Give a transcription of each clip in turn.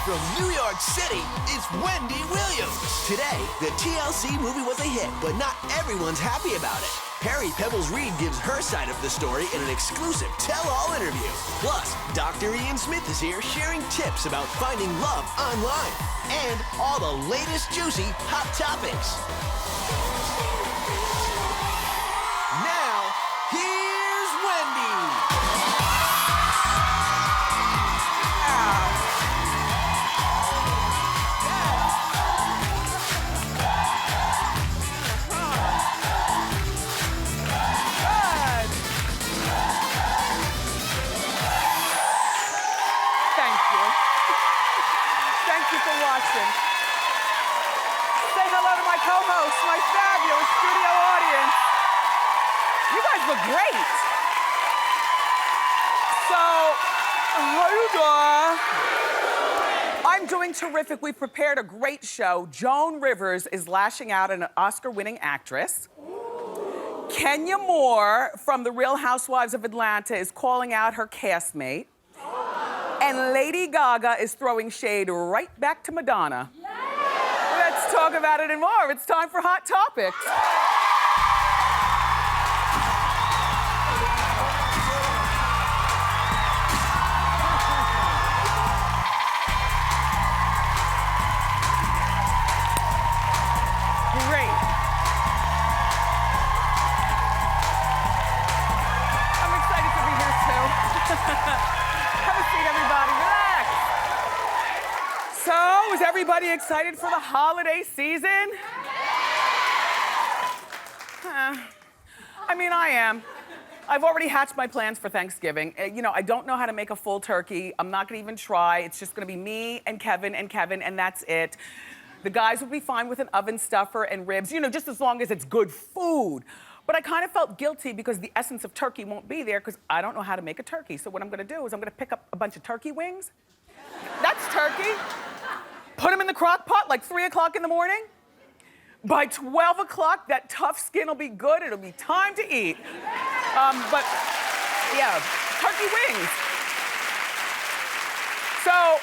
from New York City, it's Wendy Williams. Today, the TLC movie was a hit, but not everyone's happy about it. Perri Pebbles Reid gives her side of the story in an exclusive tell-all interview. Plus, Dr. Ian Smith is here sharing tips about finding love online and all the latest juicy hot topics. Now, here's Wendy. Watching. Say hello to my co-host, my fabulous studio audience. You guys look great. So, I'm doing terrific. We've prepared a great show. Joan Rivers is lashing out at an Oscar-winning actress. Kenya Moore from The Real Housewives of Atlanta is calling out her castmate. And Lady Gaga is throwing shade right back to Madonna. Let's talk about it and more. It's time for Hot Topics. Great. I'm excited to be here too. Have a seat, everybody. Relax. So, is everybody excited for the holiday season? I mean, I am. I've already hatched my plans for Thanksgiving. You know, I don't know how to make a full turkey. I'm not gonna even try. It's just gonna be me and Kevin, and that's it. The guys will be fine with an oven stuffer and ribs, you know, just as long as it's good food. But I kind of felt guilty because the essence of turkey won't be there because I don't know how to make a turkey. So what I'm gonna do is I'm gonna pick up a bunch of turkey wings. That's turkey. Put them in the crock pot like 3 o'clock in the morning. By 12 o'clock, that tough skin will be good. It'll be time to eat. But yeah, turkey wings. So,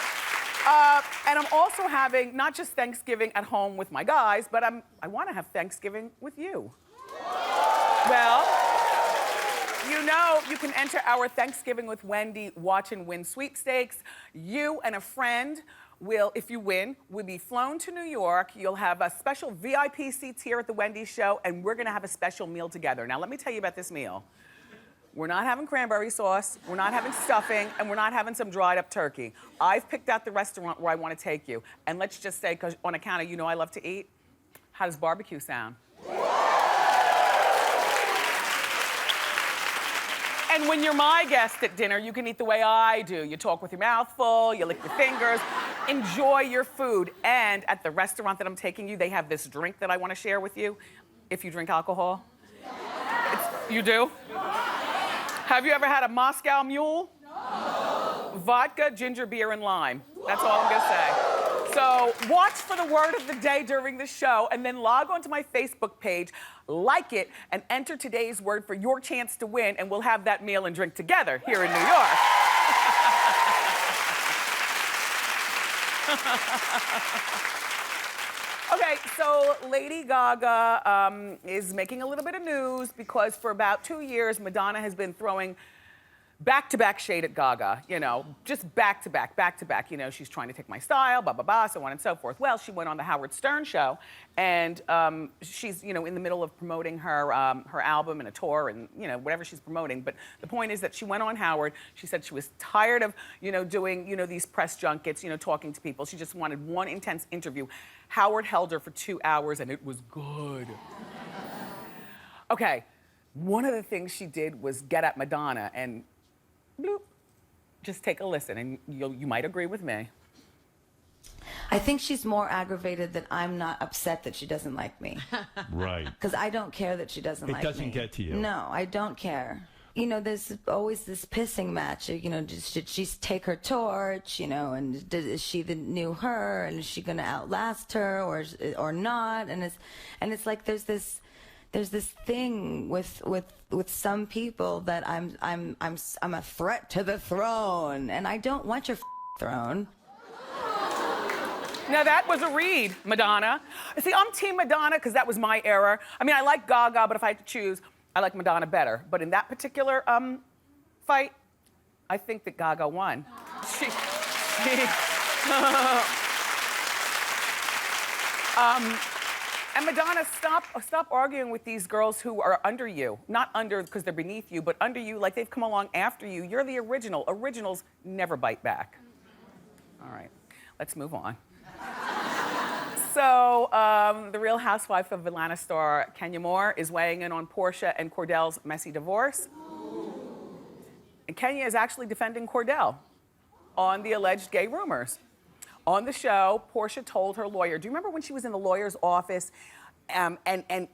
and I'm also having not just Thanksgiving at home with my guys, but I wanna have Thanksgiving with you. Well, you know you can enter our Thanksgiving with Wendy Watch and Win sweepstakes. You and a friend will, if you win, will be flown to New York. You'll have a special VIP seats here at the Wendy show, and we're gonna have a special meal together. Now, let me tell you about this meal. We're not having cranberry sauce, we're not having stuffing, and we're not having some dried up turkey. I've picked out the restaurant where I wanna take you. And let's just say, because on account of you know I love to eat, how does barbecue sound? And when you're my guest at dinner, you can eat the way I do. You talk with your mouth full, you lick your fingers, enjoy your food. And at the restaurant that I'm taking you, they have this drink that I want to share with you. If you drink alcohol. You do? Have you ever had a Moscow Mule? No. Vodka, ginger beer, and lime. That's all I'm gonna say. So watch for the word of the day during the show and then log onto my Facebook page, like it, and enter today's word for your chance to win, and we'll have that meal and drink together here in New York. Okay, so Lady Gaga is making a little bit of news because for about 2 years, Madonna has been throwing back-to-back shade at Gaga, you know, just back-to-back. You know, she's trying to take my style, blah, blah, blah, so on and so forth. Well, she went on the Howard Stern show, and she's, you know, in the middle of promoting her album and a tour and, you know, whatever she's promoting. But the point is that she went on Howard. She said she was tired of, you know, doing, you know, these press junkets, you know, talking to people. She just wanted one intense interview. Howard held her for 2 hours, and it was good. Okay, one of the things she did was get at Madonna, and bloop. Just take a listen, and you might agree with me. I think she's more aggravated that I'm not upset that she doesn't like me. Right. Because I don't care that she doesn't like me. It doesn't get to you. No, I don't care. You know, there's always this pissing match. You know, should she take her torch? You know, and is she the new her? And is she going to outlast her or not? And it's like there's this thing with some people that I'm a threat to the throne, and I don't want your throne. Now that was a Reid, Madonna. See, I'm Team Madonna because that was my era. I mean, I like Gaga, but if I had to choose, I like Madonna better. But in that particular fight, I think that Gaga won. And Madonna, stop arguing with these girls who are under you. Not under because they're beneath you, but under you like they've come along after you. You're the original. Originals never bite back. All right, let's move on. So, the Real Housewife of Atlanta star Kenya Moore is weighing in on Portia and Cordell's messy divorce. And Kenya is actually defending Cordell on the alleged gay rumors. On the show, Portia told her lawyer, do you remember when she was in the lawyer's office? And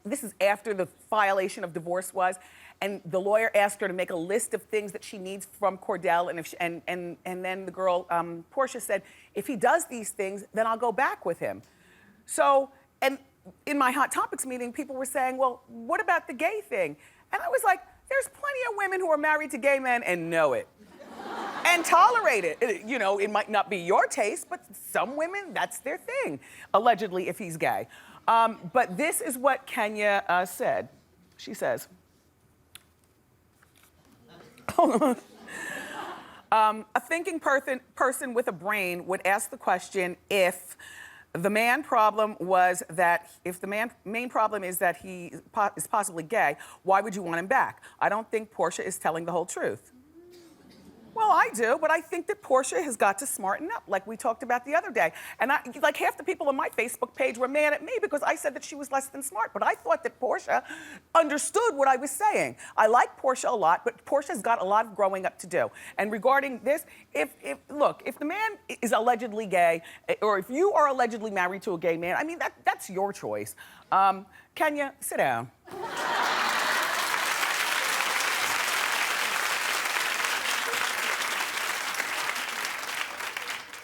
this is after the violation of divorce was, and the lawyer asked her to make a list of things that she needs from Cordell, and if she, and then the girl, Portia said, if he does these things, then I'll go back with him. So, and in my Hot Topics meeting, people were saying, well, what about the gay thing? And I was like, there's plenty of women who are married to gay men and know it. And tolerate it. You know, it might not be your taste, but some women, that's their thing, allegedly, if he's gay. But this is what Kenya said. She says, a thinking person with a brain would ask the question if the main problem is that he is possibly gay, why would you want him back? I don't think Portia is telling the whole truth. Well, I do, but I think that Portia has got to smarten up, like we talked about the other day. And like half the people on my Facebook page were mad at me because I said that she was less than smart, but I thought that Portia understood what I was saying. I like Portia a lot, but Portia's got a lot of growing up to do. And regarding this, if the man is allegedly gay, or if you are allegedly married to a gay man, I mean, that's your choice. Kenya, sit down.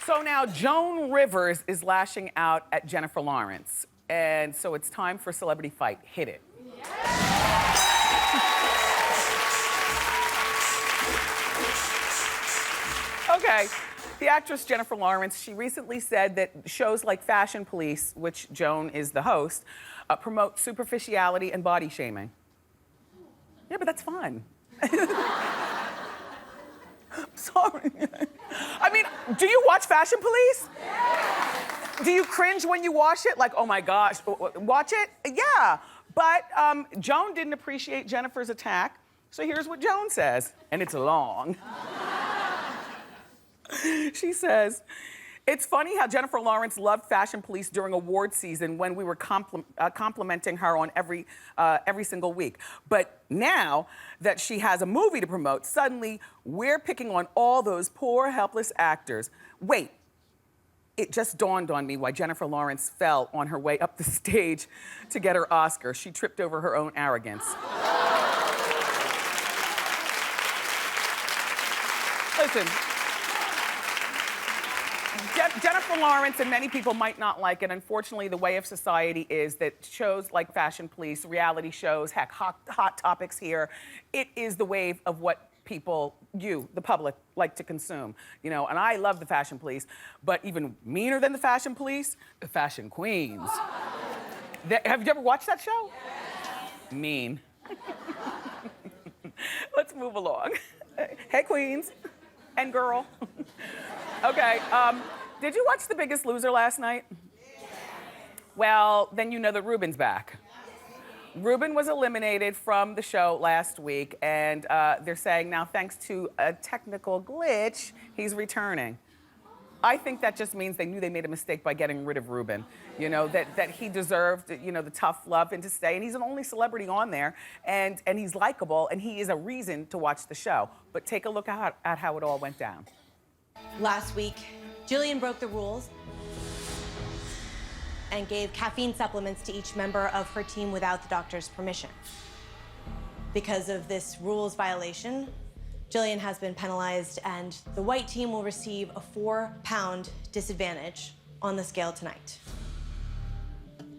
So now Joan Rivers is lashing out at Jennifer Lawrence. And so it's time for Celebrity Fight. Hit it. Okay, the actress Jennifer Lawrence, she recently said that shows like Fashion Police, which Joan is the host, promote superficiality and body shaming. Yeah, but that's fun. Sorry. I mean, do you watch Fashion Police? Do you cringe when you watch it? Like, oh my gosh, watch it? Yeah, but Joan didn't appreciate Jennifer's attack, so here's what Joan says, and it's long. She says, it's funny how Jennifer Lawrence loved Fashion Police during award season when we were complimenting her on every single week. But now that she has a movie to promote, suddenly we're picking on all those poor, helpless actors. Wait, it just dawned on me why Jennifer Lawrence fell on her way up the stage to get her Oscar. She tripped over her own arrogance. Listen. Jennifer Lawrence and many people might not like it. Unfortunately, the way of society is that shows like Fashion Police, reality shows, heck, hot Topics here, it is the wave of what people, you, the public, like to consume. You know, and I love the Fashion Police, but even meaner than the Fashion Police, the Fashion Queens. Have you ever watched that show? Yeah. Mean. Let's move along. Hey, Queens and girl. Okay, did you watch The Biggest Loser last night? Yeah. Well, then you know that Ruben's back. Ruben was eliminated from the show last week, and they're saying now, thanks to a technical glitch, he's returning. I think that just means they knew they made a mistake by getting rid of Ruben. You know, that he deserved, you know, the tough love and to stay, and he's the only celebrity on there, and he's likable, and he is a reason to watch the show. But take a look at how it all went down. Last week, Jillian broke the rules and gave caffeine supplements to each member of her team without the doctor's permission. Because of this rules violation, Jillian has been penalized, and the white team will receive a 4-pound disadvantage on the scale tonight.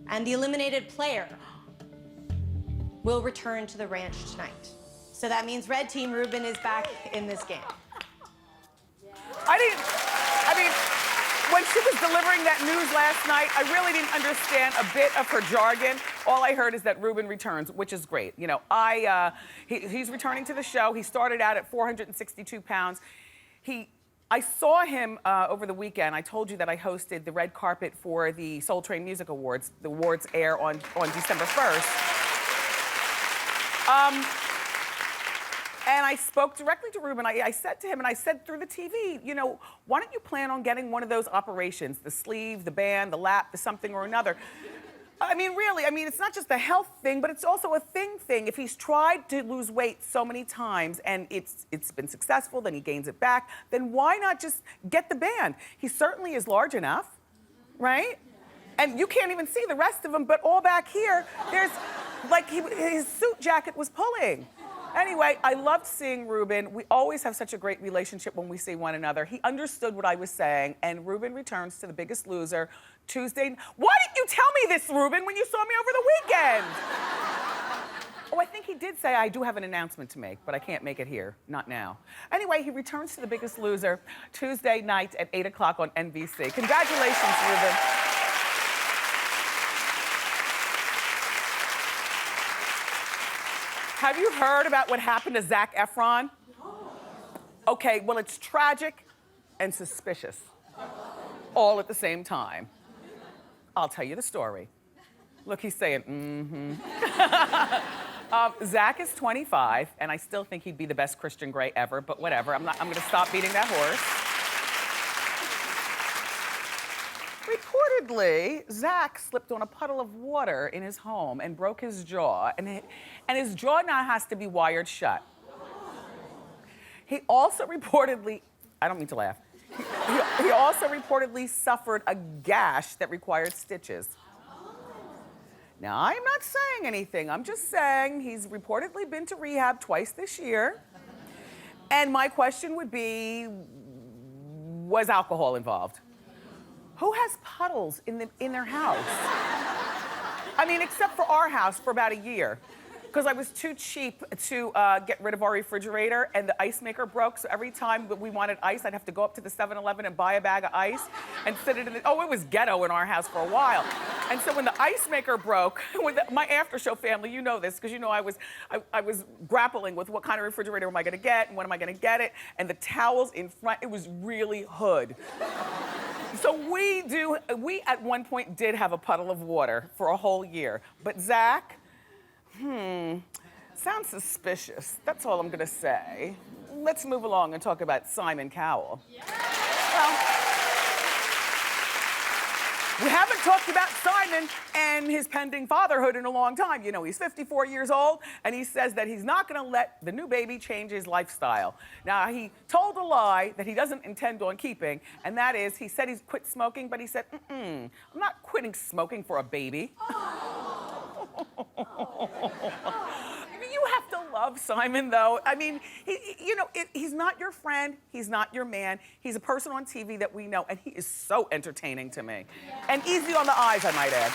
And the eliminated player will return to the ranch tonight. So that means red team Ruben is back in this game. I mean, when when she was delivering that news last night, I really didn't understand a bit of her jargon. All I heard is that Ruben returns, which is great. You know, he's returning to the show. He started out at 462 pounds. I saw him over the weekend. I told you that I hosted the red carpet for the Soul Train Music Awards. The awards air on December 1st. And I spoke directly to Ruben. I said to him, and I said through the TV, you know, why don't you plan on getting one of those operations? The sleeve, the band, the lap, the something or another. I mean, really, it's not just a health thing, but it's also a thing. If he's tried to lose weight so many times and it's been successful, then he gains it back, then why not just get the band? He certainly is large enough, right? And you can't even see the rest of him, but all back here, there's, like, his suit jacket was pulling. Anyway, I loved seeing Ruben. We always have such a great relationship when we see one another. He understood what I was saying, and Ruben returns to The Biggest Loser Tuesday. Why didn't you tell me this, Ruben, when you saw me over the weekend? Oh, I think he did say I do have an announcement to make, but I can't make it here, not now. Anyway, he returns to The Biggest Loser Tuesday night at 8 o'clock on NBC. Congratulations, Ruben. Have you heard about what happened to Zac Efron? Okay, well, it's tragic and suspicious, all at the same time. I'll tell you the story. Look, he's saying, Zac is 25, and I still think he'd be the best Christian Grey ever, but whatever. I'm gonna stop beating that horse. Reportedly, Zac slipped on a puddle of water in his home and broke his jaw, and his jaw now has to be wired shut. He also reportedly, I don't mean to laugh, he also reportedly suffered a gash that required stitches. Now, I'm not saying anything. I'm just saying he's reportedly been to rehab twice this year. And my question would be, was alcohol involved? Who has puddles in their house? I mean, except for our house for about a year. Because I was too cheap to get rid of our refrigerator, and the ice maker broke, so every time that we wanted ice, I'd have to go up to the 7-Eleven and buy a bag of ice and sit it in it was ghetto in our house for a while. And so when the ice maker broke, my after-show family, you know this, because you know I was grappling with what kind of refrigerator am I gonna get, and when am I gonna get it, and the towels in front, it was really hood. So we at one point did have a puddle of water for a whole year, but Zac, sounds suspicious. That's all I'm gonna say. Let's move along and talk about Simon Cowell. Yeah. Well, we haven't talked about Simon and his pending fatherhood in a long time. You know, he's 54 years old, and he says that he's not gonna let the new baby change his lifestyle. Now, he told a lie that he doesn't intend on keeping, and that is, he said he's quit smoking, but he said, I'm not quitting smoking for a baby. You have to love Simon, though. I mean, he's not your friend. He's not your man. He's a person on TV that we know, and he is so entertaining to me. And easy on the eyes, I might add.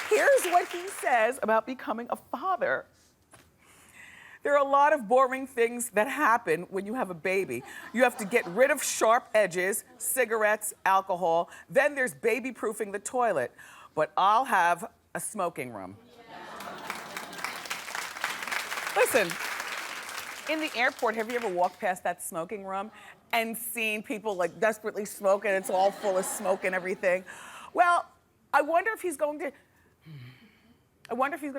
Here's what he says about becoming a father. There are a lot of boring things that happen when you have a baby. You have to get rid of sharp edges, cigarettes, alcohol. Then there's baby-proofing the toilet. But I'll have a smoking room. Listen, in the airport, have you ever walked past that smoking room and seen people like desperately smoking? It's all full of smoke and everything. Well, I wonder if he's going to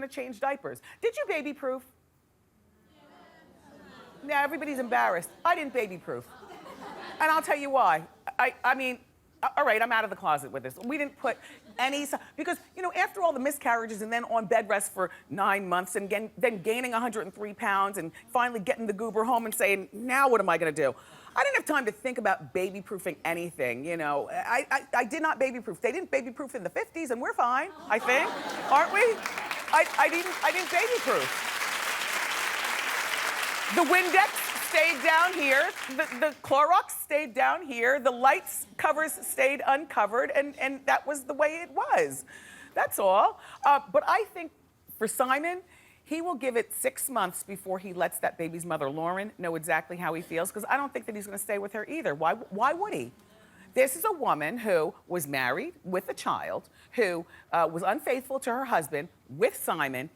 change diapers. Did you baby-proof? Now everybody's embarrassed. I didn't baby-proof. And I'll tell you why. I mean, all right, I'm out of the closet with this. We didn't put any, because, after all the miscarriages and then on bed rest for 9 months and then gaining 103 pounds and finally getting the goober home and saying, now what am I gonna do? I didn't have time to think about baby-proofing anything, I did not baby-proof. They didn't baby-proof in the 50s and we're fine, I think, aren't we? I didn't baby-proof. The Windex stayed down here, the Clorox stayed down here, the lights covers stayed uncovered, and that was the way it was. That's all. But I think for Simon, he will give it 6 months before he lets that baby's mother, Lauren, know exactly how he feels, because I don't think that he's going to stay with her either. Why would he? This is a woman who was married with a child, who was unfaithful to her husband with Simon.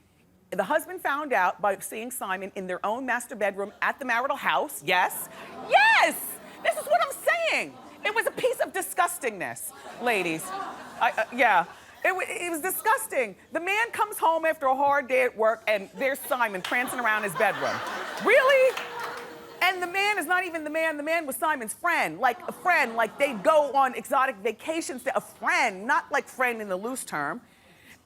The husband found out by seeing Simon in their own master bedroom at the marital house. Yes. Yes! This is what I'm saying. It was a piece of disgustingness, ladies. Yeah. It was disgusting. The man comes home after a hard day at work and there's Simon prancing around his bedroom. Really? And the man is not even the man was Simon's friend. Like a friend, like they'd go on exotic vacations to a friend, not like friend in the loose term.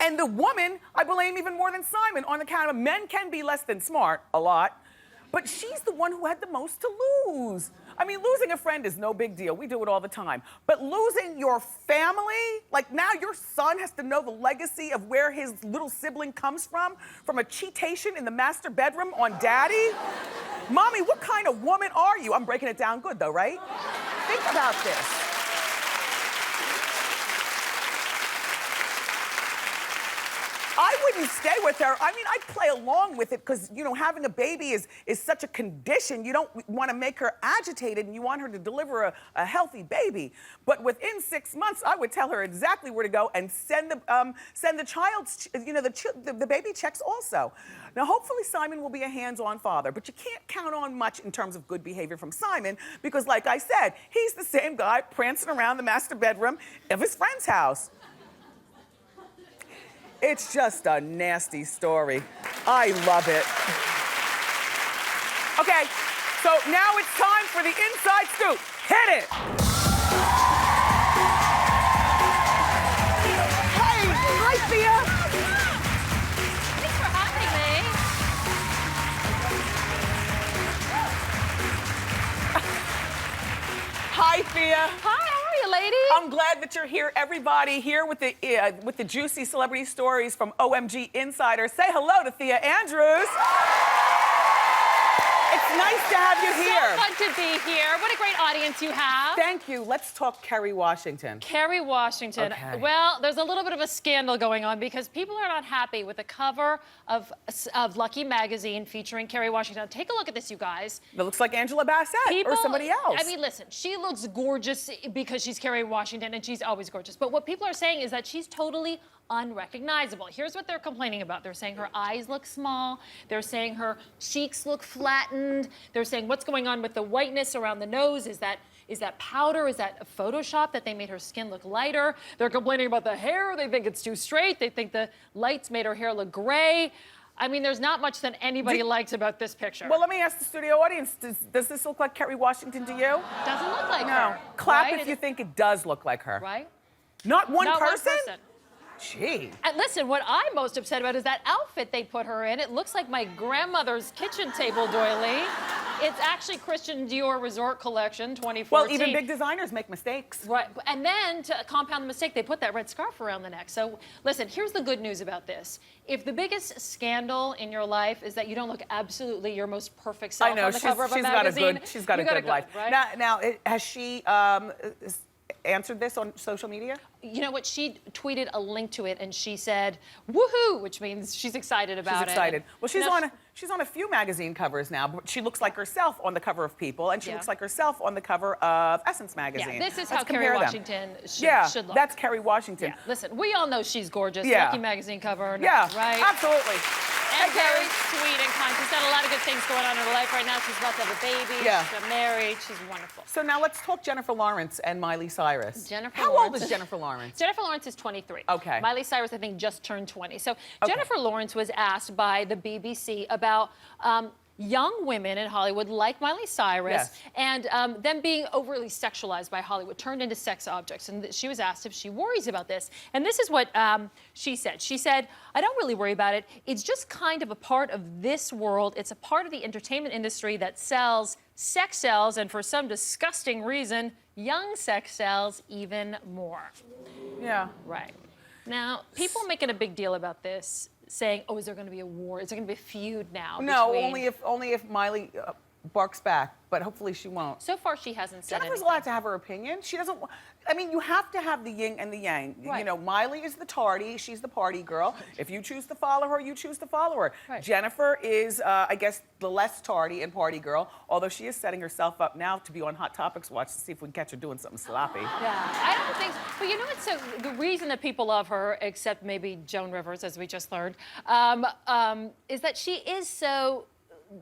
And the woman, I blame even more than Simon on account of men can be less than smart, a lot. But she's the one who had the most to lose. I mean, losing a friend is no big deal. We do it all the time. But losing your family, like now your son has to know the legacy of where his little sibling comes from a cheatation in the master bedroom on daddy? Mommy, what kind of woman are you? I'm breaking it down good though, right? Think about this. I wouldn't stay with her. I mean, I'd play along with it because, you know, having a baby is such a condition. You don't want to make her agitated and you want her to deliver a healthy baby. But within 6 months, I would tell her exactly where to go and send the child's, you know, the baby checks also. Now, hopefully Simon will be a hands-on father, but you can't count on much in terms of good behavior from Simon because, like I said, he's the same guy prancing around the master bedroom of his friend's house. It's just a nasty story. I love it. Okay, so now it's time for the inside scoop. Hit it! Hey, hi, Thea. Thanks for having me. Hi, Thea. Hi, how are you, lady? I'm glad that you're here. Everybody here with the juicy celebrity stories from OMG Insider. Say hello to Thea Andrews. It's nice to have you here. So fun to be here. What a great audience you have. Thank you. Let's talk Kerry Washington. Kerry Washington. Okay. Well, there's a little bit of a scandal going on because people are not happy with the cover of Lucky magazine featuring Kerry Washington. Take a look at this, you guys. That looks like Angela Bassett or somebody else. I mean, listen, she looks gorgeous because she's Kerry Washington and she's always gorgeous. But what people are saying is that she's totally unrecognizable. Here's what they're complaining about. They're saying her eyes look small. They're saying her cheeks look flattened. They're saying what's going on with the whiteness around the nose. Is that powder? Is that Photoshop that they made her skin look lighter? They're complaining about the hair. They think it's too straight. They think the lights made her hair look gray. I mean, there's not much that anybody likes about this picture. Well, let me ask the studio audience, does this look like Kerry Washington to you? Doesn't look like No. her. Clap right? if you think it does look like her. Right? Not one Not person? one person. Gee. And listen, what I'm most upset about is that outfit they put her in. It looks like my grandmother's kitchen table doily. It's actually Christian Dior Resort Collection 2014. Well, even big designers make mistakes. Right, and then to compound the mistake, they put that red scarf around the neck. So listen, here's the good news about this. If the biggest scandal in your life is that you don't look absolutely your most perfect self I know, on the cover of a magazine, she's got a good life. Right? Now, has she answered this on social media? You know what? She tweeted a link to it, and she said, "Woohoo!" which means she's excited about it. She's excited. Well, she's No, on a few magazine covers now, but she looks like herself on the cover of People, and she Yeah. looks like herself on the cover of Essence magazine. Yeah, this is Let's how Kerry compare them. Washington should look. That's Kerry Washington. Yeah, listen, we all know she's gorgeous. Yeah. Lucky magazine cover. Yeah, right? absolutely. And Hey, Kerry. very sweet and kind. She's got a lot of good things going on in her life right now. She's about to have a baby. Yeah. She's got married. She's wonderful. So now let's talk Jennifer Lawrence and Miley Cyrus. Jennifer How Lawrence. old is Jennifer Lawrence? Jennifer Lawrence is 23. Okay. Miley Cyrus, I think, just turned 20. So Jennifer Lawrence was asked by the BBC about young women in Hollywood like Miley Cyrus Yes. and them being overly sexualized by Hollywood, turned into sex objects. And she was asked if she worries about this. And this is what she said. She said, "I don't really worry about it. It's just kind of a part of this world. It's a part of the entertainment industry that sells, sex sells, and for some disgusting reason, young sex sells even more." Yeah. Right. Now, people are making a big deal about this, saying, "Oh, is there going to be a war? Is there going to be a feud now?" No, between... only if Miley barks back, but hopefully she won't. So far, she hasn't said Jennifer's anything. allowed to have her opinion. She doesn't. I mean, you have to have the yin and the yang. Right. You know, Miley is the tardy. She's the party girl. If you choose to follow her, you choose to follow her. Right. Jennifer is, I guess, the less tardy and party girl. Although she is setting herself up now to be on Hot Topics Watch to see if we can catch her doing something sloppy. Yeah, I don't think so. But you know what? So the reason that people love her, except maybe Joan Rivers, as we just learned, is that she is so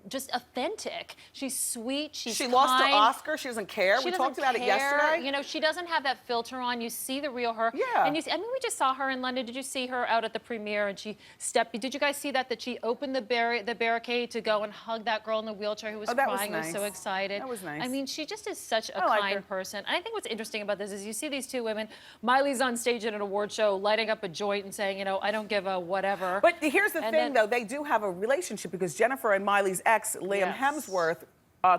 just authentic. She's sweet. She's She kind. lost to Oscar. She doesn't care. She We doesn't talked about it care. yesterday. You know, she doesn't have that filter on. You see the real her. Yeah. And you see, I mean, we just saw her in London. Did you see her out at the premiere? And she stepped. Did you guys see that? That she opened the barricade to go and hug that girl in the wheelchair who was that was crying, nice. was so excited. That was nice. I mean, she just is such a I like kind her. person. And I think what's interesting about this is you see these two women. Miley's on stage at an award show, lighting up a joint and saying, you know, I don't give a whatever. But here's the And thing, then- though. They do have a relationship because Jennifer and Miley's ex, Liam Yes. Hemsworth,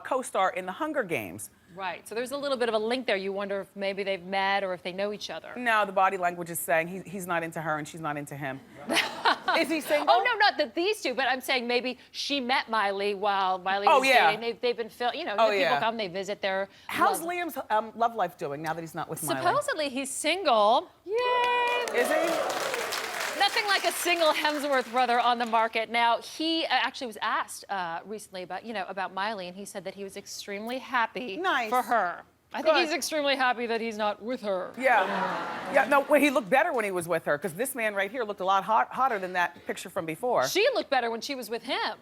co-star in The Hunger Games. Right. So there's a little bit of a link there. You wonder if maybe they've met or if they know each other. No, the body language is saying he's not into her and she's not into him. Is he single? Oh, no, not that these two, but I'm saying maybe she met Miley while Miley Oh, was yeah. dating. They've been, you know, Oh, people yeah. come, they visit their How's love. Liam's love life doing now that he's not with Miley? Supposedly he's single. Yay! Is he? Nothing like a single Hemsworth brother on the market. Now, he actually was asked recently about, you know, about Miley, and he said that he was extremely happy Nice. for her. I think Good. he's extremely happy that he's not with her. Yeah. Yeah, no, well, he looked better when he was with her because this man right here looked a lot hotter than that picture from before. She looked better when she was with him.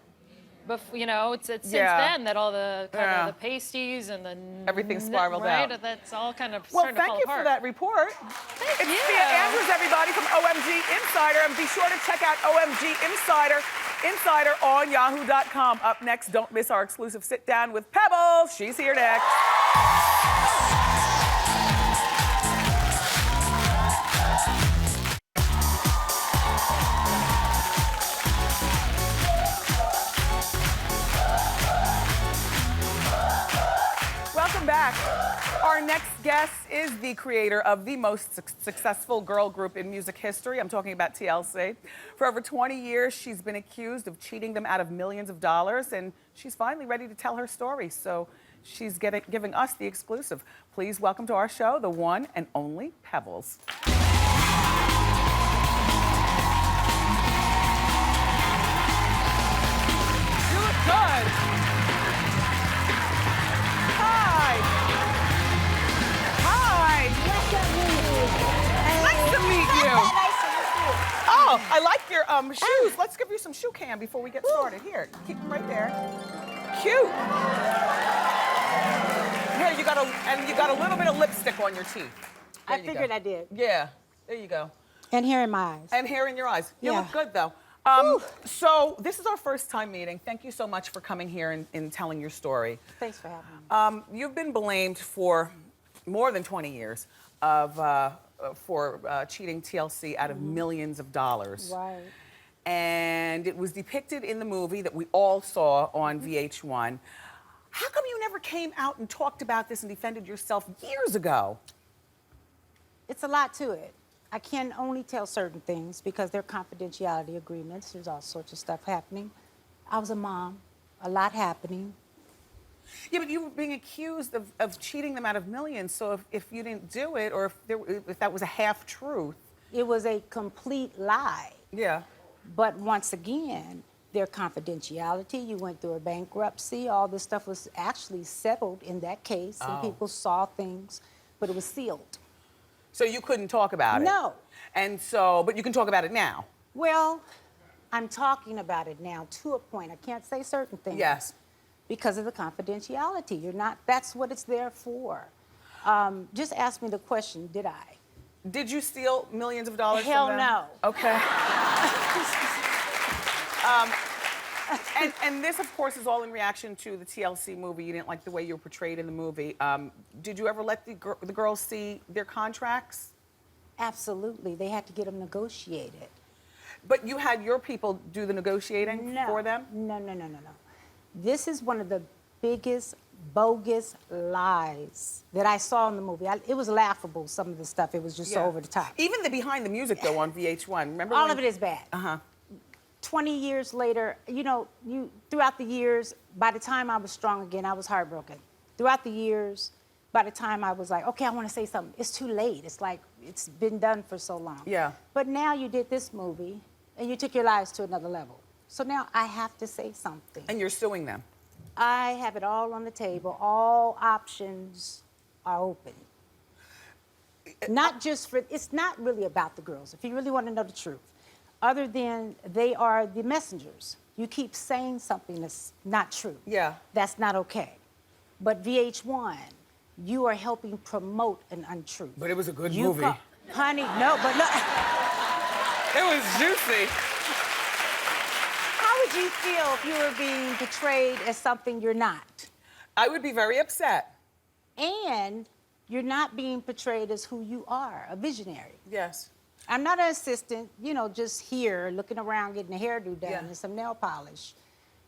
You know, it's since Yeah. then that all the kind Yeah. of the pasties and the Everything spiraled right, out. That's all kind of Well, starting to thank fall you apart. for that report. Thank It's you. Thea Andrews, everybody, from OMG Insider. And be sure to check out OMG Insider on yahoo.com. Up next, don't miss our exclusive sit-down with Pebbles. She's here next. Welcome back. Our next guest is the creator of the most successful girl group in music history. I'm talking about TLC. For over 20 years, she's been accused of cheating them out of millions of dollars, and she's finally ready to tell her story. So she's giving us the exclusive. Please welcome to our show the one and only Pebbles. You look good. Hi. Hi. Nice to meet you. Oh, I like your shoes. Let's give you some shoe cam before we get started. Here, keep them right there. Cute. Here, you got a little bit of lipstick on your teeth. There I you figured go. I did. Yeah, there you go. And here in my eyes. And hair in your eyes. You Yeah. look good, though. So this is our first time meeting. Thank you so much for coming here and telling your story. Thanks for having me. You've been blamed for more than 20 years for cheating TLC out of millions of dollars. Right. And it was depicted in the movie that we all saw on VH1. How come you never came out and talked about this and defended yourself years ago? It's a lot to it. I can only tell certain things because they're confidentiality agreements. There's all sorts of stuff happening. I was a mom, a lot happening. Yeah, but you were being accused of cheating them out of millions. So if you didn't do it, or if that was a half-truth. It was a complete lie. Yeah. But once again, their confidentiality, you went through a bankruptcy, all this stuff was actually settled in that case, and people saw things, but it was sealed. So you couldn't talk about it? No. And so, but you can talk about it now? Well, I'm talking about it now to a point. I can't say certain things. Yes. Because of the confidentiality. You're not, that's what it's there for. Just ask me the question, did I? Did you steal millions of dollars Hell from them? no. Okay. And this, of course, is all in reaction to the TLC movie. You didn't like the way you were portrayed in the movie. Did you ever let the girls see their contracts? Absolutely. They had to get them negotiated. But you had your people do the negotiating for them? No. This is one of the biggest bogus lies that I saw in the movie. It was laughable, some of the stuff. It was just so over the top. Even the behind the music, though, on VH1. Remember All when- of it is bad. Uh-huh. 20 years later, you know, throughout the years, by the time I was strong again, I was heartbroken. Throughout the years, by the time I was like, okay, I want to say something, it's too late. It's like, it's been done for so long. Yeah. But now you did this movie, and you took your lives to another level. So now I have to say something. And you're suing them. I have it all on the table. All options are open. Not just for, it's not really about the girls, if you really want to know the truth. Other than they are the messengers. You keep saying something that's not true. Yeah. That's not okay. But VH1, you are helping promote an untruth. But it was a good movie. Honey, no, but look. It was juicy. How would you feel if you were being portrayed as something you're not? I would be very upset. And you're not being portrayed as who you are, a visionary. Yes. I'm not an assistant, you know, just here looking around getting a hairdo done and some nail polish.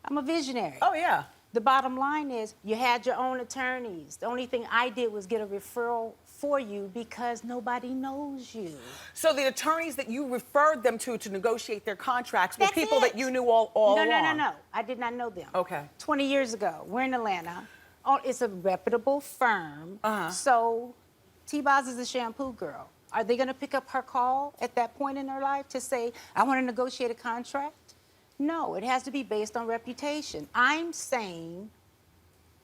I'm a visionary. Oh, yeah. The bottom line is you had your own attorneys. The only thing I did was get a referral for you because nobody knows you. So the attorneys that you referred them to negotiate their contracts were That's people it. that you knew all along? No. I did not know them. Okay. 20 years ago, we're in Atlanta. Oh, it's a reputable firm. So T-Boz is a shampoo girl. Are they going to pick up her call at that point in her life to say, I want to negotiate a contract? No, it has to be based on reputation. I'm saying,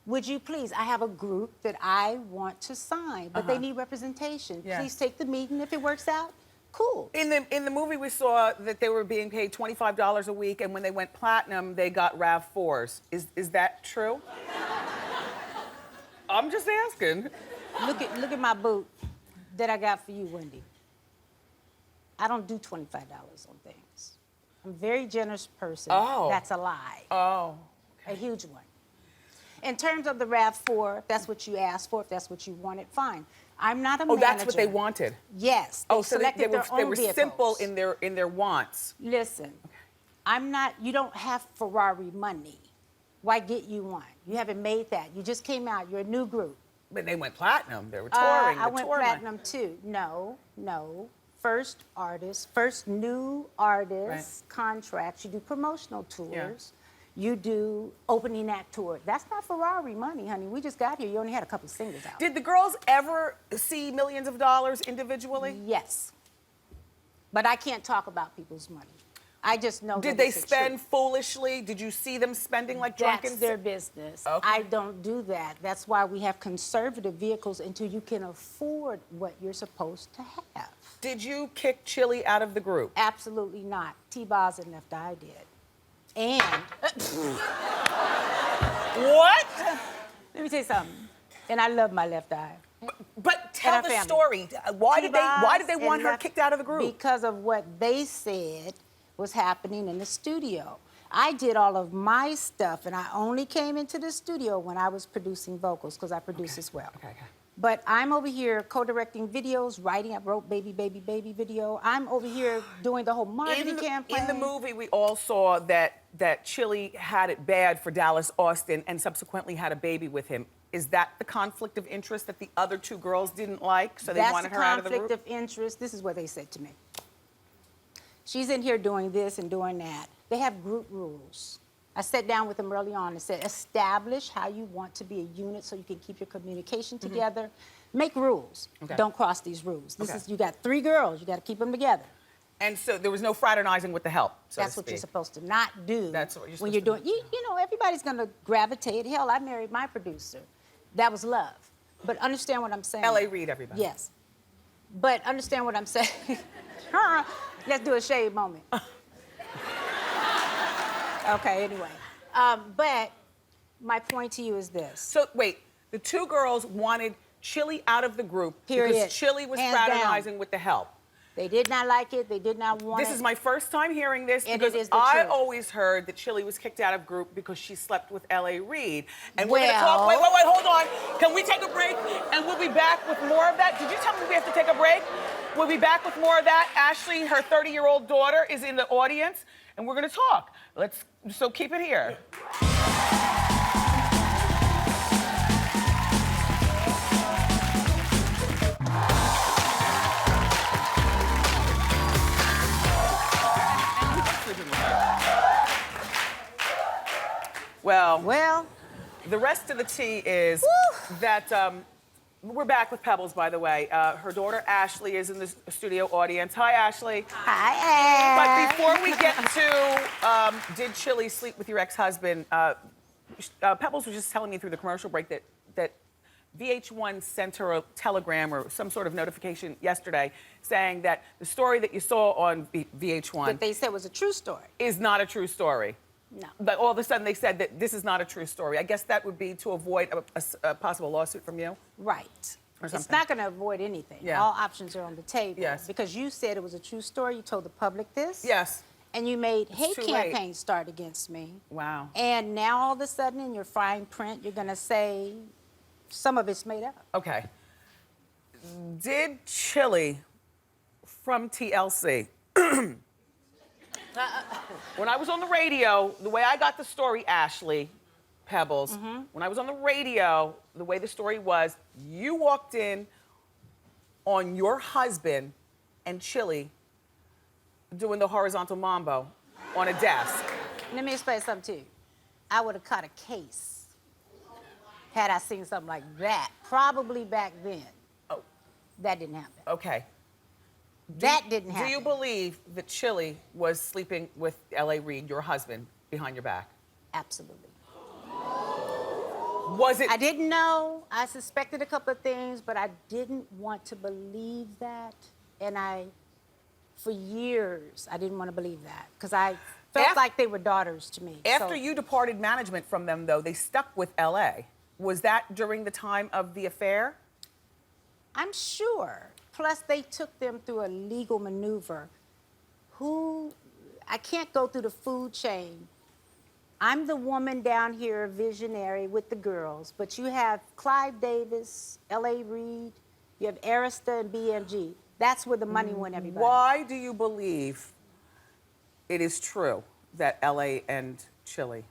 would you please, I have a group that I want to sign, but they need representation. Yeah. Please take the meeting. If it works out, cool. In the movie, we saw that they were being paid $25 a week, and when they went platinum, they got RAV4s. Is that true? I'm just asking. Look at my boot that I got for you, Wendy. I don't do $25 on things. I'm a very generous person. Oh. That's a lie. Oh. A huge one. In terms of the RAV4, if that's what you asked for, if that's what you wanted, fine. I'm not a manager. Oh, that's what they wanted? Yes. They selected their own they were vehicles. simple in their wants. Listen, I'm not, you don't have Ferrari money. Why get you one? You haven't made that. You just came out. You're a new group. But they went platinum. They were touring. I went platinum too. No. First artist, first new artist contracts. You do promotional tours. You do opening act tour. That's not Ferrari money, honey. We just got here. You only had a couple singles out. Did the girls ever see millions of dollars individually? Yes. But I can't talk about people's money. I just know Did that they it's the spend truth. foolishly? Did you see them spending like drunken? That's their business. Okay. I don't do that. That's why we have conservative vehicles until you can afford what you're supposed to have. Did you kick Chili out of the group? Absolutely not. T-Boz and Left Eye did. And What? let me tell you something. And I love my Left Eye. But tell our the family. story. Why did they T-Boz want and her Left- kicked out of the group? Because of what they said was happening in the studio. I did all of my stuff, and I only came into the studio when I was producing vocals, because I produce as well. Okay. But I'm over here co-directing videos, writing. I wrote Baby, Baby, Baby video. I'm over here doing the whole marketing campaign. In the movie, we all saw that Chili had it bad for Dallas Austin and subsequently had a baby with him. Is that the conflict of interest that the other two girls didn't like, so they wanted her out of the group? That's the conflict of interest. This is what they said to me. She's in here doing this and doing that. They have group rules. I sat down with them early on and said, establish how you want to be a unit so you can keep your communication together. Make rules. Okay. Don't cross these rules. You got 3 girls. You got to keep them together. And so there was no fraternizing with the help, so That's to what you're speak. supposed to not do. That's what you're when supposed you're to doing. You know, everybody's going to gravitate. Hell, I married my producer. That was love. But understand what I'm saying. L.A. Reid, everybody. Yes. But understand what I'm saying. Let's do a shade moment. Okay, anyway. But my point to you is this. So wait, the 2 girls wanted Chili out of the group Period. because Chili was Hands fraternizing down. with the help. They did not like it. They did not want it. This is my first time hearing this And because it is the I truth. always heard that Chili was kicked out of group because she slept with L.A. Reid. And we're gonna Well- talk. Wait, hold on. Can we take a break? And we'll be back with more of that. Did you tell me we have to take a break? We'll be back with more of that. Ashley, her 30-year-old daughter, is in the audience, and we're gonna talk. So keep it here. Well, the rest of the tea is that we're back with Pebbles, by the way. Her daughter Ashley is in the studio audience. Hi, Ashley. hi, But before we get to did Chili sleep with your ex-husband, Pebbles was just telling me through the commercial break that VH1 sent her a telegram or some sort of notification yesterday saying that the story that you saw on VH1 that they said was a true story. is not a true story. No. But all of a sudden they said that this is not a true story. I guess that would be to avoid a possible lawsuit from you? Right. Or It's something. not going to avoid anything. Yeah. All options are on the table. Yes. Because you said it was a true story. You told the public this. Yes. And you made hate too late. campaigns start against me. Wow. And now all of a sudden in your fine print, you're going to say some of it's made up. Okay. Did Chili from TLC, when I was on the radio, the way I got the story, Ashley, Pebbles, when I was on the radio, the way the story was, you walked in on your husband and Chili doing the horizontal mambo on a desk. Let me explain something to you. I would have caught a case had I seen something like that, probably back then. Oh. That didn't happen. Okay. That didn't happen. Do you believe that Chili was sleeping with L.A. Reid, your husband, behind your back? Absolutely. Was it? I didn't know. I suspected a couple of things, but I didn't want to believe that. And for years, I didn't want to believe that because I felt like they were daughters to me. After you departed management from them, though, they stuck with L.A. Was that during the time of the affair? I'm sure. Plus, they took them through a legal maneuver. I can't go through the food chain. I'm the woman down here, visionary with the girls, but you have Clive Davis, L.A. Reid, you have Arista and BMG. That's where the money went, everybody. Why do you believe it is true that L.A. and Chili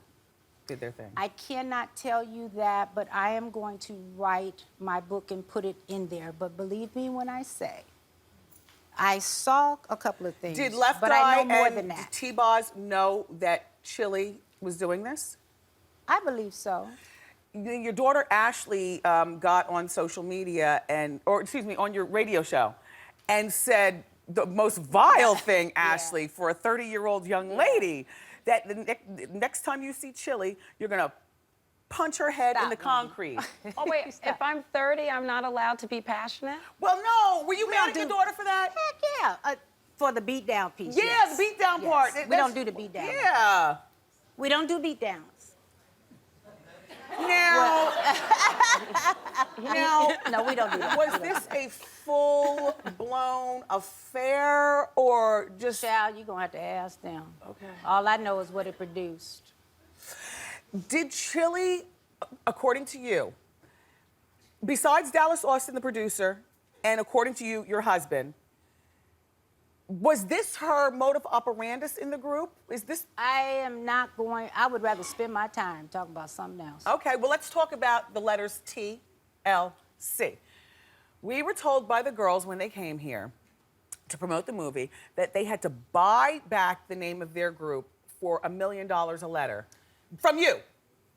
did their thing? I cannot tell you that, but I am going to write my book and put it in there. But believe me when I say, I saw a couple of things, Did Left but Eye I know more than and that. T-Boz know that Chili was doing this? I believe so. Your daughter Ashley got on social media on your radio show and said the most vile thing, Ashley, for a 30-year-old young lady, that the next time you see Chili, you're gonna punch her head in the concrete. Oh, wait, if I'm 30, I'm not allowed to be passionate? Well, no, were you mad at your daughter for that? Heck yeah. For the beat down piece. Yeah, yes. the beat down Yes. part. We don't do the beat down. Yeah. We don't do beat downs. Now, No, we don't do that. was this a full-blown affair or just? Child, you're going to have to ask them. Okay. All I know is what it produced. Did Chili, according to you, besides Dallas Austin, the producer, and according to you, your husband, was this her modus operandus in the group? Is this? I would rather spend my time talking about something else. Okay, well, let's talk about the letters TLC. We were told by the girls when they came here to promote the movie that they had to buy back the name of their group for $1 million a letter from you.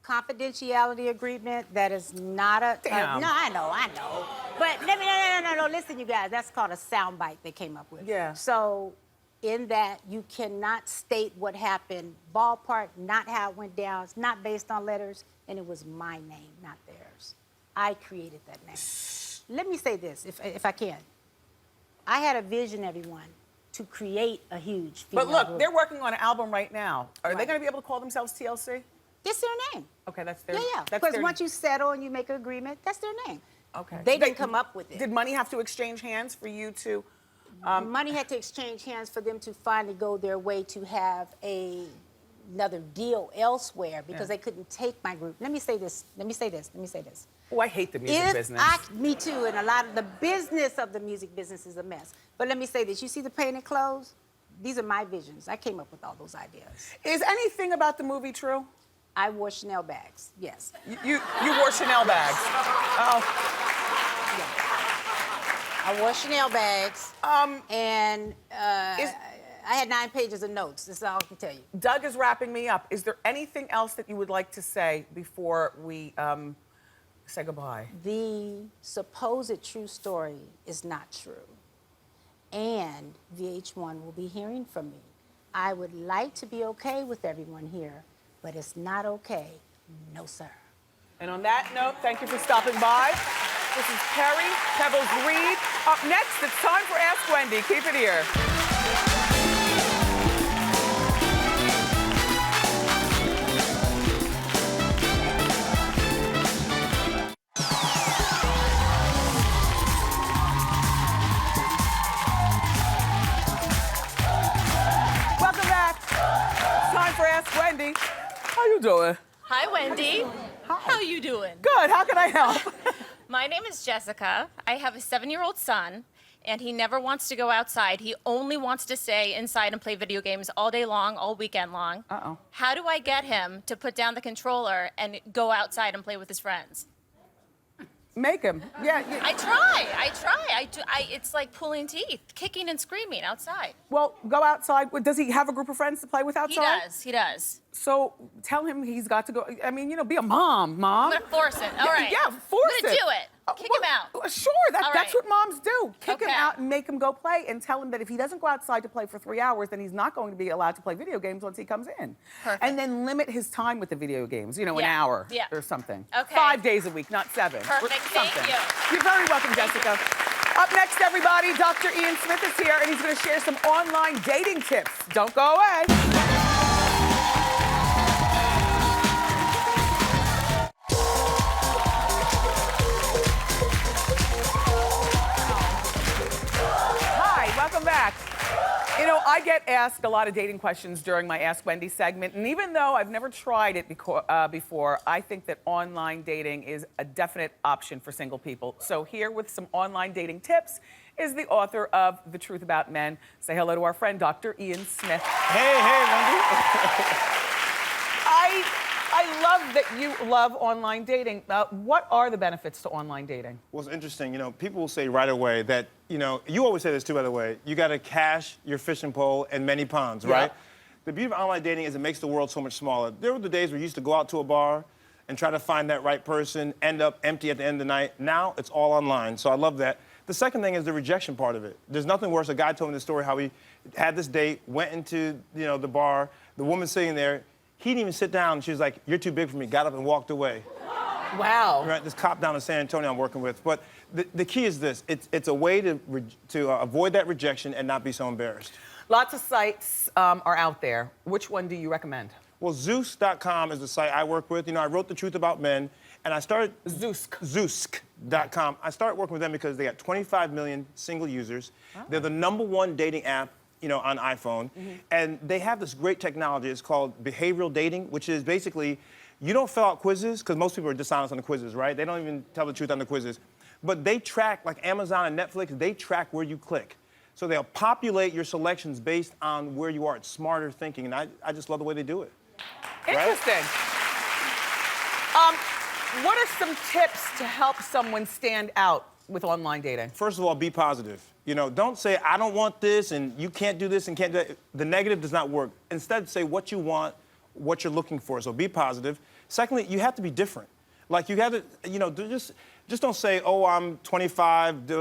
Confidentiality agreement, that is not a... Damn. no, I know. But no, listen, you guys, that's called a soundbite they came up with. Yeah. So in that, you cannot state what happened, ballpark, not how it went down. It's not based on letters, and it was my name, not theirs. I created that name. Let me say this, if I can. I had a vision, everyone, to create a huge female But look, group. they're working on an album right now. Are they Right. going to be able to call themselves TLC? It's their name. Okay, that's their. Yeah. That's Because their, once you settle and you make an agreement, that's their name. Okay. They didn't come up with it. Did money have to exchange hands for you to? Money had to exchange hands for them to finally go their way to have another deal elsewhere because they couldn't take my group. Let me say this. Oh, I hate the music business. Me too, and a lot of the business of the music business is a mess. But let me say this. You see the painted clothes? These are my visions. I came up with all those ideas. Is anything about the movie true? I wore Chanel bags, yes. You wore Chanel bags. Oh. I wore Chanel bags. And I had 9 pages of notes. That's all I can tell you. Doug is wrapping me up. Is there anything else that you would like to say before we say goodbye? The supposed true story is not true. And VH1 will be hearing from me. I would like to be okay with everyone here, but it's not okay. No, sir. And on that note, thank you for stopping by. This is Perri, Pebbles, Reid. Up next, it's time for Ask Wendy. Keep it here. Welcome back. It's time for Ask Wendy. How you doing? Hi, Wendy. Hi. How you doing? Good. How can I help? My name is Jessica. I have a 7-year-old son, and he never wants to go outside. He only wants to stay inside and play video games all day long, all weekend long. Uh-oh. How do I get him to put down the controller and go outside and play with his friends? Make him. Yeah. I try. It's like pulling teeth, kicking and screaming outside. Well, go outside. Does he have a group of friends to play with outside? He does. So tell him he's got to go. I mean, be a mom. I'm gonna force it. All right. Yeah, force I'm gonna it. do it. Kick him out. Sure, that's right. what moms do. Kick him Okay. out and make him go play, and tell him that if he doesn't go outside to play for 3 hours, then he's not going to be allowed to play video games once he comes in. Perfect. And then limit his time with the video games, an Yeah. hour Yeah. or something. Okay. 5 days a week, not 7. Perfect. Thank Something. you. You're very welcome, Jessica. Up next, everybody, Dr. Ian Smith is here, and he's going to share some online dating tips. Don't go away. Welcome back. I get asked a lot of dating questions during my Ask Wendy segment, and even though I've never tried it before, I think that online dating is a definite option for single people. So here with some online dating tips is the author of The Truth About Men. Say hello to our friend, Dr. Ian Smith. Hey, Wendy. I love that you love online dating. What are the benefits to online dating? Well, it's interesting. People will say right away that, you always say this too, by the way, you got to cash your fishing pole in many ponds, right? The beauty of online dating is it makes the world so much smaller. There were the days where you used to go out to a bar and try to find that right person, end up empty at the end of the night. Now it's all online, so I love that. The second thing is the rejection part of it. There's nothing worse. A guy told me the story how he had this date, went into, the bar, the woman sitting there, he didn't even sit down. She was like, "You're too big for me," got up and walked away. Wow. Right, this cop down in San Antonio I'm working with. But the key is this. It's a way to avoid that rejection and not be so embarrassed. Lots of sites are out there. Which one do you recommend? Well, Zeus.com is the site I work with. I wrote The Truth About Men, and I started... Zeus.com. I started working with them because they got 25 million single users. Oh. They're the #1 dating app on iPhone. Mm-hmm. And they have this great technology. It's called behavioral dating, which is basically, you don't fill out quizzes, because most people are dishonest on the quizzes, right? They don't even tell the truth on the quizzes. But they track, like Amazon and Netflix, they track where you click. So they'll populate your selections based on where you are. It's smarter thinking, and I just love the way they do it. Interesting. Right? What are some tips to help someone stand out with online dating? First of all, be positive. Don't say, "I don't want this," and "you can't do this and can't do that." The negative does not work. Instead, say what you want, what you're looking for. So be positive. Secondly, you have to be different. Like, you have to, just don't say, "Oh, I'm 25.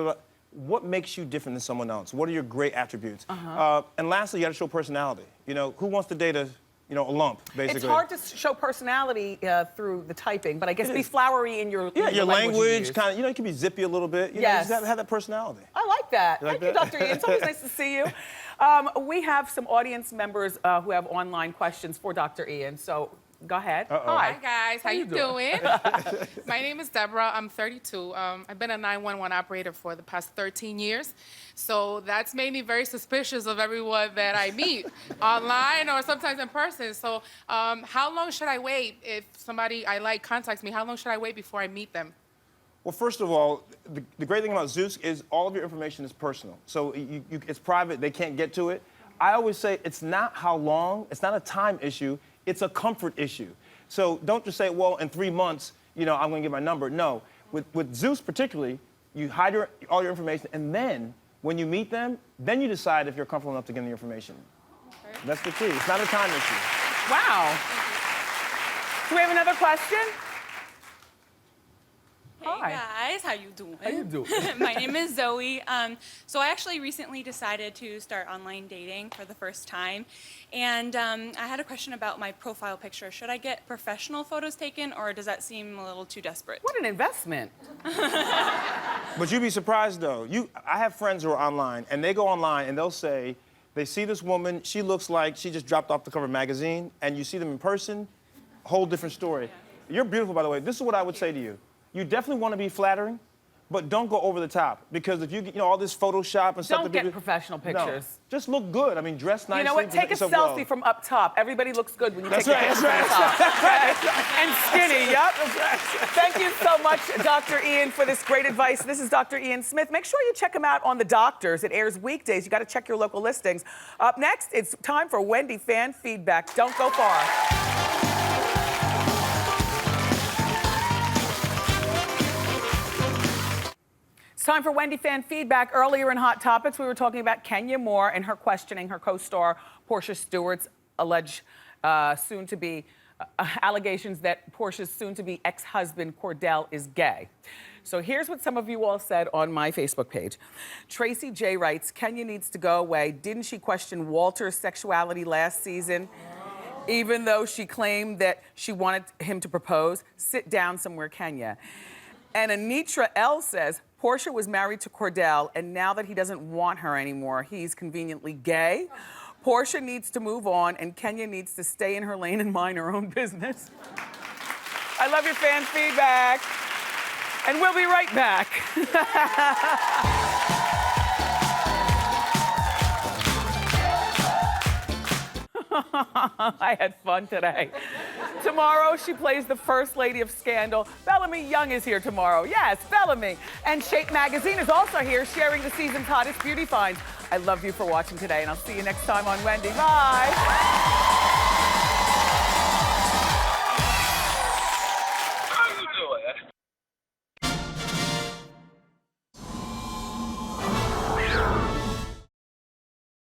What makes you different than someone else? What are your great attributes? And lastly, you got to show personality. Who wants to date a lump, basically? It's hard to show personality through the typing, but I guess be flowery in your your language, you kind of, you can be zippy a little bit. You yes. just have that personality. I like that. Like Thank that? you, Dr. Ian. It's always nice to see you. We have some audience members who have online questions for Dr. Ian, so go ahead. Hi, guys. How you doing? My name is Deborah. I'm 32. I've been a 911 operator for the past 13 years. So that's made me very suspicious of everyone that I meet online or sometimes in person. So how long should I wait if somebody I like contacts me? How long should I wait before I meet them? Well, first of all, the great thing about Zeus is all of your information is personal. So it's private. They can't get to it. I always say it's not how long. It's not a time issue. It's a comfort issue. So don't just say, well, in 3 months, I'm going to get my number. No. With Zeus particularly, you hide all your information, and then When you meet them, then you decide if you're comfortable enough to give them the information. Okay. That's the key. It's not a time issue. Wow. Do we have another question? Hey guys, how you doing? How you doing? My name is Zoe. So I actually recently decided to start online dating for the first time. And I had a question about my profile picture. Should I get professional photos taken or does that seem a little too desperate? What an investment. But you'd be surprised though. I have friends who are online and they go online and they'll say, they see this woman, she looks like she just dropped off the cover of a magazine, and you see them in person, whole different story. Yeah. You're beautiful, by the way. This is what I would say to you. You definitely want to be flattering, but don't go over the top. Because if you get, all this Photoshop and stuff. Don't get professional pictures. No, just look good. I mean, dress nicely. You know what? Take a selfie from up top. Everybody looks good when you take a picture from right. top. Right. And skinny, yep. Thank you so much, Dr. Ian, for this great advice. This is Dr. Ian Smith. Make sure you check him out on The Doctors. It airs weekdays. You got to check your local listings. Up next, it's time for Wendy fan feedback. Don't go far. Time for Wendy fan feedback. Earlier in Hot Topics, we were talking about Kenya Moore and her questioning her co-star Portia Stewart's alleged soon-to-be allegations that Portia's soon-to-be ex-husband Cordell is gay. So here's what some of you all said on my Facebook page. Tracy J writes, Kenya needs to go away. Didn't she question Walter's sexuality last season? Even though she claimed that she wanted him to propose? Sit down somewhere, Kenya. And Anitra L says, Portia was married to Cordell, and now that he doesn't want her anymore, he's conveniently gay. Portia needs to move on, and Kenya needs to stay in her lane and mind her own business. I love your fan feedback. And we'll be right back. I had fun today. Tomorrow, she plays the First Lady of Scandal. Bellamy Young is here tomorrow. Yes, Bellamy. And Shape Magazine is also here, sharing the season's hottest beauty finds. I love you for watching today, and I'll see you next time on Wendy. Bye.